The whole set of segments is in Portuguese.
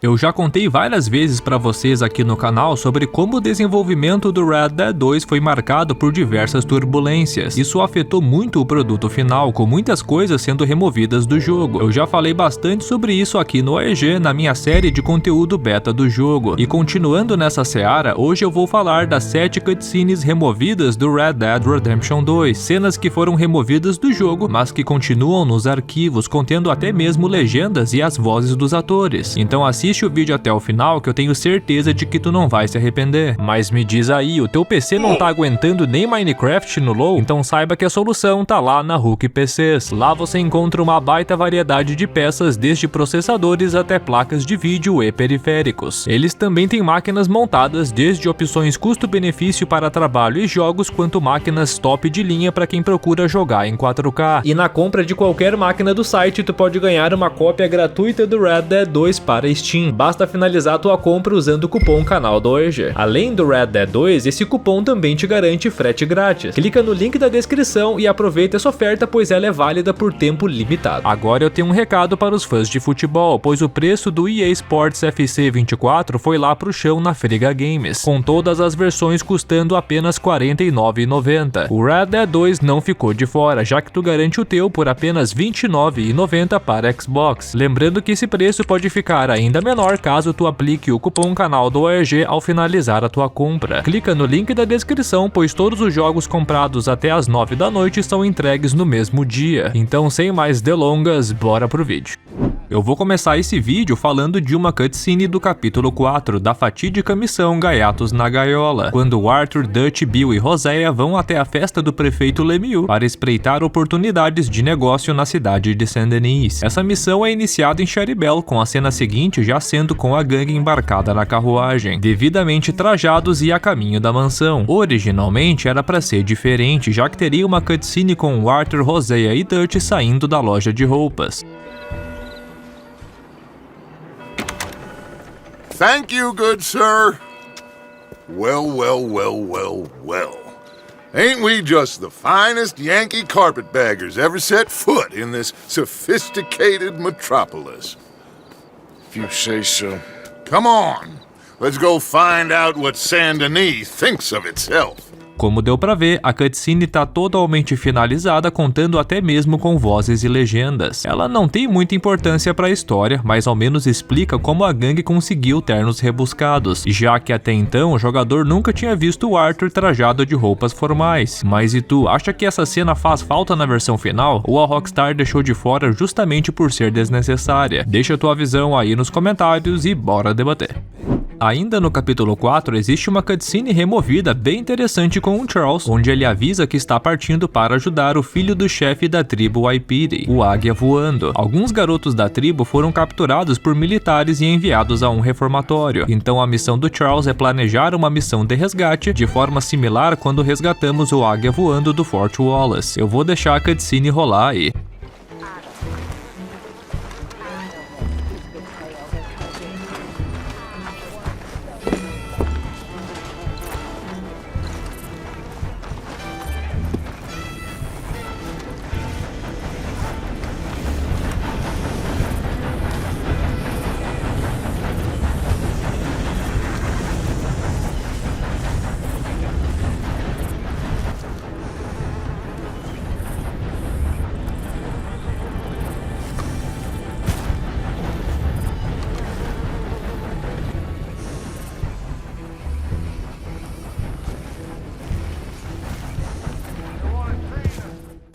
Eu já contei várias vezes pra vocês aqui no canal sobre como o desenvolvimento do Red Dead 2 foi marcado por diversas turbulências. Isso afetou muito o produto final, com muitas coisas sendo removidas do jogo. Eu já falei bastante sobre isso aqui no AEG, na minha série de conteúdo beta do jogo. E continuando nessa seara, hoje eu vou falar das 7 cutscenes removidas do Red Dead Redemption 2. Cenas que foram removidas do jogo, mas que continuam nos arquivos, contendo até mesmo legendas e as vozes dos atores. Então assiste o vídeo até o final que eu tenho certeza de que tu não vai se arrepender. Mas me diz aí, o teu PC não tá aguentando nem Minecraft no low? Então saiba que a solução tá lá na Hook PCs. Lá você encontra uma baita variedade de peças, desde processadores até placas de vídeo e periféricos. Eles também têm máquinas montadas desde opções custo-benefício para trabalho e jogos, quanto máquinas top de linha para quem procura jogar em 4K. E na compra de qualquer máquina do site, tu pode ganhar uma cópia gratuita do Red Dead 2 para Steam. Basta finalizar tua compra usando o cupom canal do AEG. Além do Red Dead 2, esse cupom também te garante frete grátis. Clica no link da descrição e aproveita essa oferta, pois ela é válida por tempo limitado. Agora eu tenho um recado para os fãs de futebol, pois o preço do EA Sports FC 24 foi lá pro chão na Friga Games, com todas as versões custando apenas R$ 49,90. O Red Dead 2 não ficou de fora, já que tu garante o teu por apenas R$ 29,90 para Xbox. Lembrando que esse preço pode ficar ainda menor caso tu aplique o cupom canal do AEG ao finalizar a tua compra. Clica no link da descrição, pois todos os jogos comprados até as 9 da noite são entregues no mesmo dia. Então, sem mais delongas, bora pro vídeo. Eu vou começar esse vídeo falando de uma cutscene do capítulo 4 da fatídica missão Gaiatos na Gaiola, quando Arthur, Dutch, Bill e Rosea vão até a festa do prefeito Lemieux para espreitar oportunidades de negócio na cidade de Saint-Denis. Essa missão é iniciada em Charibel, com a cena seguinte já sendo com a gangue embarcada na carruagem, devidamente trajados e a caminho da mansão. Originalmente era para ser diferente, já que teria uma cutscene com Arthur, Rosea e Dutch saindo da loja de roupas. Thank you, good sir. Well. Ain't we just the finest Yankee carpetbaggers ever set foot in this sophisticated metropolis? If you say so. Come on, let's go find out what Saint-Denis thinks of itself. Como deu pra ver, a cutscene tá totalmente finalizada, contando até mesmo com vozes e legendas. Ela não tem muita importância pra história, mas ao menos explica como a gangue conseguiu ternos rebuscados, já que até então o jogador nunca tinha visto o Arthur trajado de roupas formais. Mas e tu, acha que essa cena faz falta na versão final, ou a Rockstar deixou de fora justamente por ser desnecessária? Deixa tua visão aí nos comentários e bora debater. Ainda no capítulo 4, existe uma cutscene removida bem interessante com o Charles, onde ele avisa que está partindo para ajudar o filho do chefe da tribo Waipiri, o Águia Voando. Alguns garotos da tribo foram capturados por militares e enviados a um reformatório. Então a missão do Charles é planejar uma missão de resgate, de forma similar quando resgatamos o Águia Voando do Fort Wallace. Eu vou deixar a cutscene rolar aí.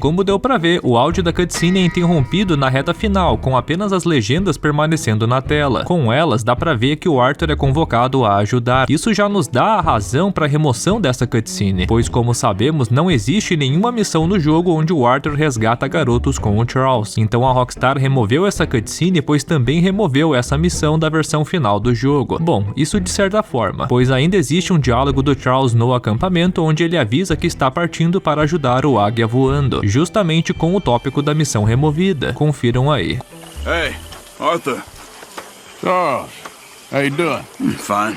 Como deu pra ver, o áudio da cutscene é interrompido na reta final, com apenas as legendas permanecendo na tela. Com elas, dá pra ver que o Arthur é convocado a ajudar. Isso já nos dá a razão para a remoção dessa cutscene, pois como sabemos, não existe nenhuma missão no jogo onde o Arthur resgata garotos com o Charles. Então a Rockstar removeu essa cutscene, pois também removeu essa missão da versão final do jogo. Bom, isso de certa forma, pois ainda existe um diálogo do Charles no acampamento onde ele avisa que está partindo para ajudar o Águia Voando, justamente com o tópico da missão removida. Confiram aí. Hey, Arthur. Charles, how you doing? Fine.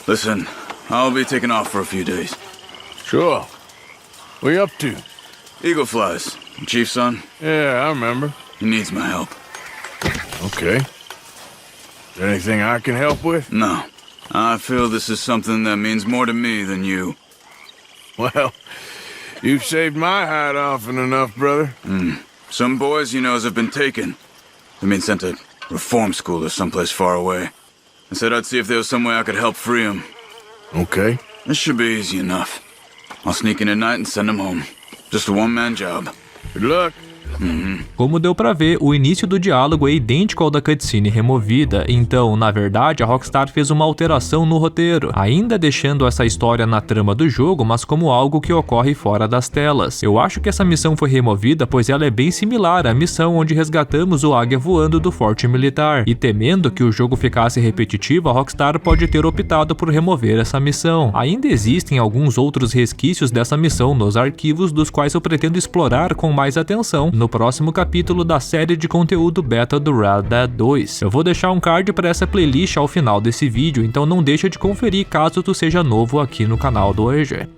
Listen, I'll be taking off for a few days. Sure. What you up to? Eagle flies. Chief's son? Yeah, I remember. He needs my help. Okay. There anything I can help with? No. I feel this is something that means more to me than you. Well, you've saved my hide often enough, brother. Some boys you know have been taken. They've been sent to reform school or someplace far away. I said I'd see if there was some way I could help free them. Okay. This should be easy enough. I'll sneak in at night and send them home. Just a one-man job. Good luck. Como deu pra ver, o início do diálogo é idêntico ao da cutscene removida, então, na verdade, a Rockstar fez uma alteração no roteiro, ainda deixando essa história na trama do jogo, mas como algo que ocorre fora das telas. Eu acho que essa missão foi removida pois ela é bem similar à missão onde resgatamos o águia voando do forte militar, e temendo que o jogo ficasse repetitivo, a Rockstar pode ter optado por remover essa missão. Ainda existem alguns outros resquícios dessa missão nos arquivos, dos quais eu pretendo explorar com mais atenção no próximo capítulo da série de conteúdo beta do Red Dead 2. Eu vou deixar um card para essa playlist ao final desse vídeo, então não deixa de conferir caso tu seja novo aqui no canal do EG.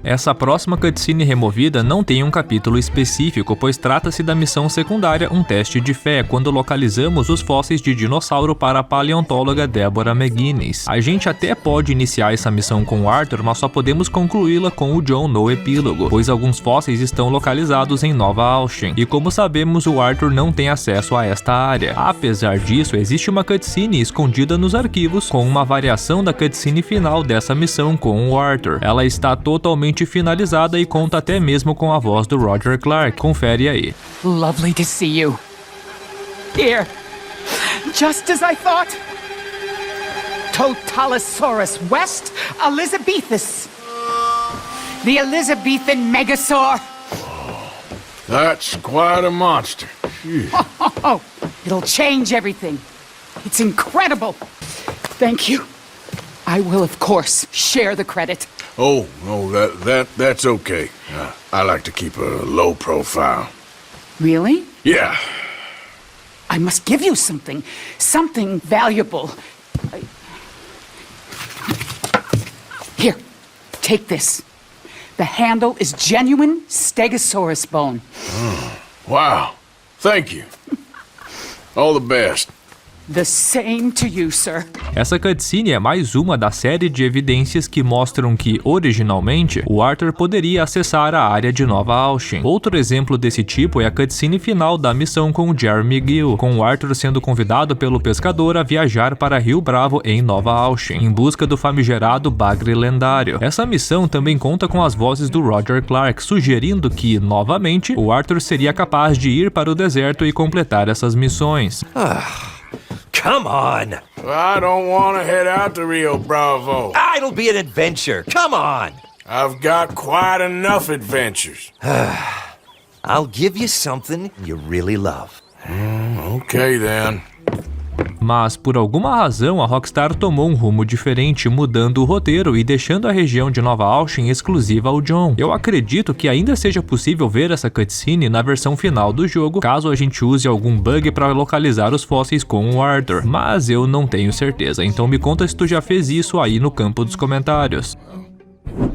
Essa próxima cutscene removida não tem um capítulo específico, pois trata-se da missão secundária Um Teste de Fé, quando localizamos os fósseis de dinossauro para a paleontóloga Deborah McGuinness. A gente até pode iniciar essa missão com o Arthur, mas só podemos concluí-la com o John no epílogo, pois alguns fósseis estão localizados em Nova Austin, e como sabemos, o Arthur não tem acesso a esta área. Apesar disso, existe uma cutscene escondida nos arquivos, com uma variação da cutscene final dessa missão com o Arthur. Ela está totalmente finalizada e conta até mesmo com a voz do Roger Clark. Confere aí. Lovely to see you. Here, just as I thought. Totalosaurus West Elizabethus. The Elizabethan Megasaur. That's quite a monster. Phew. Oh, it'll change everything. It's incredible. Thank you. I will, of course, share the credit. Oh, no, that's okay. I like to keep a low profile. Really? Yeah. I must give you something. Something valuable. Here, take this. The handle is genuine Stegosaurus bone. Wow. Thank you. All the best. The same to you, sir. Essa cutscene é mais uma da série de evidências que mostram que, originalmente, o Arthur poderia acessar a área de Nova Austin. Outro exemplo desse tipo é a cutscene final da missão com o Jeremy Gill, com o Arthur sendo convidado pelo pescador a viajar para Rio Bravo em Nova Austin, em busca do famigerado bagre lendário. Essa missão também conta com as vozes do Roger Clark, sugerindo que, novamente, o Arthur seria capaz de ir para o deserto e completar essas missões. Come on! I don't want to head out to Rio Bravo. It'll be an adventure. Come on! I've got quite enough adventures. I'll give you something you really love. Okay, then. Mas, por alguma razão, a Rockstar tomou um rumo diferente, mudando o roteiro e deixando a região de Nova Austin exclusiva ao John. Eu acredito que ainda seja possível ver essa cutscene na versão final do jogo, caso a gente use algum bug para localizar os fósseis com o Arthur, mas eu não tenho certeza, então me conta se tu já fez isso aí no campo dos comentários.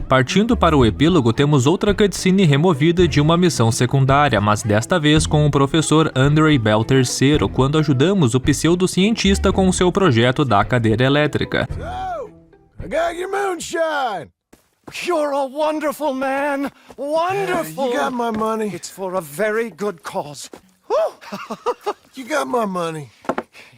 Partindo para o epílogo, temos outra cutscene removida de uma missão secundária, mas desta vez com o professor Andrei Bell III, quando ajudamos o pseudocientista com seu projeto da cadeira elétrica. I got your moonshine. You're a wonderful man. Wonderful. You got my money. It's for a very good cause. You got my money.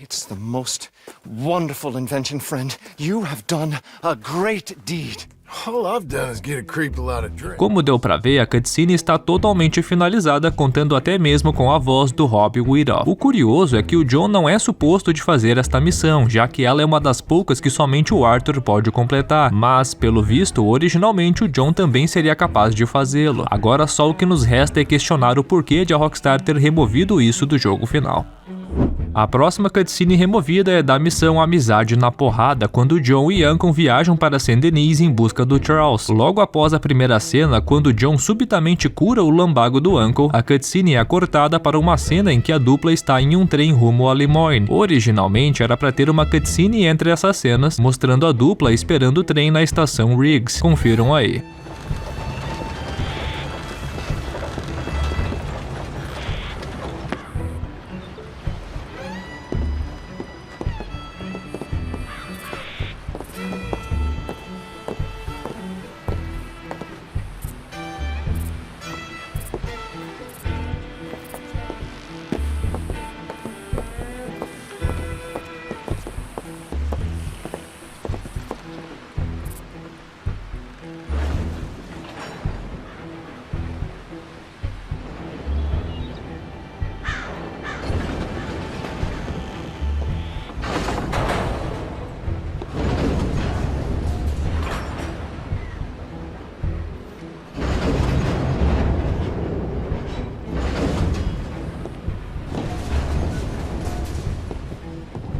It's the most wonderful invention, friend. You have done a great deed. All I've done is get a creep a lot of drink. Como deu pra ver, a cutscene está totalmente finalizada, contando até mesmo com a voz do Rob Whittle. O curioso é que o John não é suposto de fazer esta missão, já que ela é uma das poucas que somente o Arthur pode completar, mas, pelo visto, originalmente o John também seria capaz de fazê-lo. Agora só o que nos resta é questionar o porquê de a Rockstar ter removido isso do jogo final. A próxima cutscene removida é da missão Amizade na Porrada, quando John e Yukon viajam para Saint-Denis em busca do Charles. Logo após a primeira cena, quando John subitamente cura o lambago do Uncle, a cutscene é cortada para uma cena em que a dupla está em um trem rumo a Lemoyne. Originalmente era para ter uma cutscene entre essas cenas, mostrando a dupla esperando o trem na estação Riggs. Confiram aí.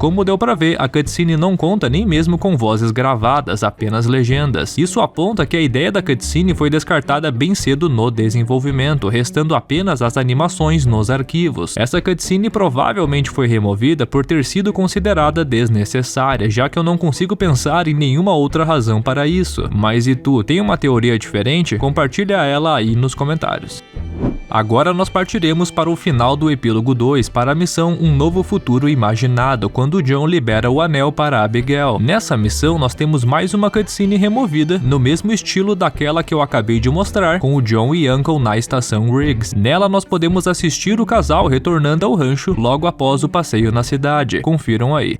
Como deu pra ver, a cutscene não conta nem mesmo com vozes gravadas, apenas legendas. Isso aponta que a ideia da cutscene foi descartada bem cedo no desenvolvimento, restando apenas as animações nos arquivos. Essa cutscene provavelmente foi removida por ter sido considerada desnecessária, já que eu não consigo pensar em nenhuma outra razão para isso. Mas e tu, tem uma teoria diferente? Compartilha ela aí nos comentários. Agora nós partiremos para o final do epílogo 2, para a missão Um Novo Futuro Imaginado, quando John libera o anel para Abigail. Nessa missão nós temos mais uma cutscene removida, no mesmo estilo daquela que eu acabei de mostrar, com o John e Uncle na estação Riggs. Nela nós podemos assistir o casal retornando ao rancho logo após o passeio na cidade. Confiram aí.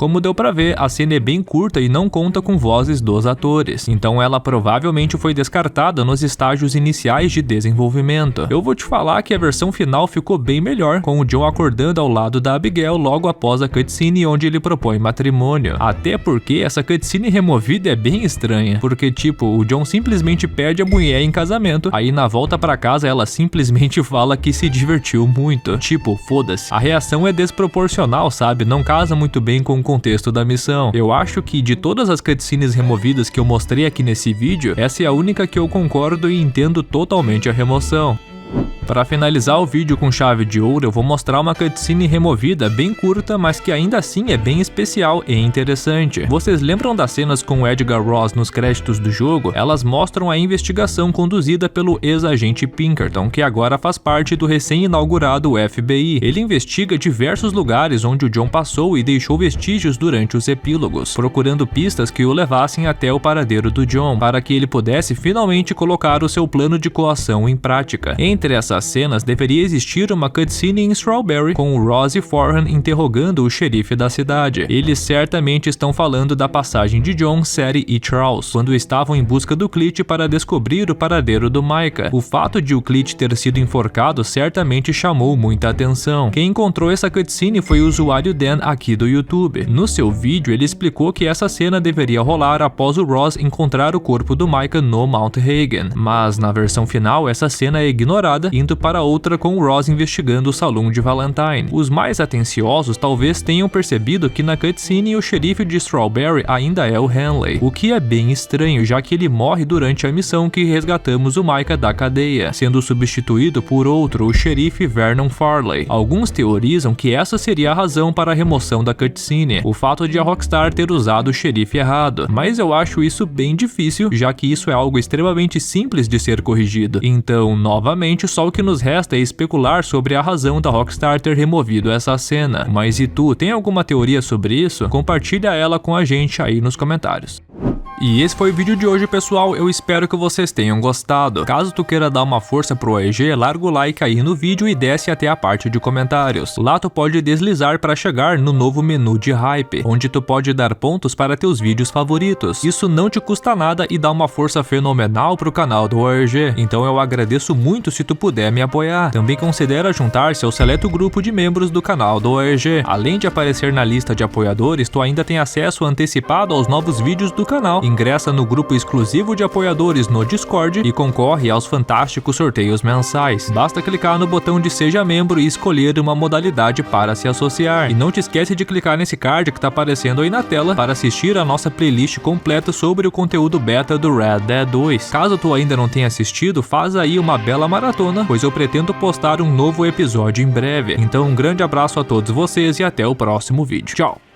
Como deu pra ver, a cena é bem curta e não conta com vozes dos atores, então ela provavelmente foi descartada nos estágios iniciais de desenvolvimento. Eu vou te falar que a versão final ficou bem melhor, com o John acordando ao lado da Abigail logo após a cutscene onde ele propõe matrimônio. Até porque essa cutscene removida é bem estranha, porque tipo, o John simplesmente pede a mulher em casamento, aí na volta pra casa ela simplesmente fala que se divertiu muito. Tipo, foda-se. A reação é desproporcional, sabe? Não casa muito bem com o contexto da missão. Eu acho que de todas as cutscenes removidas que eu mostrei aqui nesse vídeo, essa é a única que eu concordo e entendo totalmente a remoção. Para finalizar o vídeo com chave de ouro, eu vou mostrar uma cutscene removida bem curta, mas que ainda assim é bem especial e interessante. Vocês lembram das cenas com o Edgar Ross nos créditos do jogo? Elas mostram a investigação conduzida pelo ex-agente Pinkerton, que agora faz parte do recém-inaugurado FBI. Ele investiga diversos lugares onde o John passou e deixou vestígios durante os epílogos, procurando pistas que o levassem até o paradeiro do John, para que ele pudesse finalmente colocar o seu plano de coação em prática. Entre essas cenas, deveria existir uma cutscene em Strawberry com o Ross e Forhan interrogando o xerife da cidade. Eles certamente estão falando da passagem de John, Sadie e Charles, quando estavam em busca do Cleet para descobrir o paradeiro do Micah. O fato de o Cleet ter sido enforcado certamente chamou muita atenção. Quem encontrou essa cutscene foi o usuário Dan aqui do YouTube. No seu vídeo, ele explicou que essa cena deveria rolar após o Ross encontrar o corpo do Micah no Mount Hagen, mas na versão final essa cena é ignorada, indo para outra com o Ross investigando o salão de Valentine. Os mais atenciosos talvez tenham percebido que na cutscene o xerife de Strawberry ainda é o Henley, o que é bem estranho, já que ele morre durante a missão que resgatamos o Micah da cadeia, sendo substituído por outro, o xerife Vernon Farley. Alguns teorizam que essa seria a razão para a remoção da cutscene, o fato de a Rockstar ter usado o xerife errado, mas eu acho isso bem difícil, já que isso é algo extremamente simples de ser corrigido. Então, novamente, só o que nos resta é especular sobre a razão da Rockstar ter removido essa cena. Mas e tu, tem alguma teoria sobre isso? Compartilha ela com a gente aí nos comentários. E esse foi o vídeo de hoje, pessoal, eu espero que vocês tenham gostado. Caso tu queira dar uma força pro OEG, larga o like aí no vídeo e desce até a parte de comentários. Lá tu pode deslizar para chegar no novo menu de hype, onde tu pode dar pontos para teus vídeos favoritos. Isso não te custa nada e dá uma força fenomenal pro canal do OEG, então eu agradeço muito se tu puder me apoiar. Também considera juntar-se ao seleto grupo de membros do canal do OEG. Além de aparecer na lista de apoiadores, tu ainda tem acesso antecipado aos novos vídeos do canal. Ingressa no grupo exclusivo de apoiadores no Discord e concorre aos fantásticos sorteios mensais. Basta clicar no botão de Seja Membro e escolher uma modalidade para se associar. E não te esquece de clicar nesse card que tá aparecendo aí na tela para assistir a nossa playlist completa sobre o conteúdo beta do Red Dead 2. Caso tu ainda não tenha assistido, faz aí uma bela maratona, pois eu pretendo postar um novo episódio em breve. Então um grande abraço a todos vocês e até o próximo vídeo. Tchau!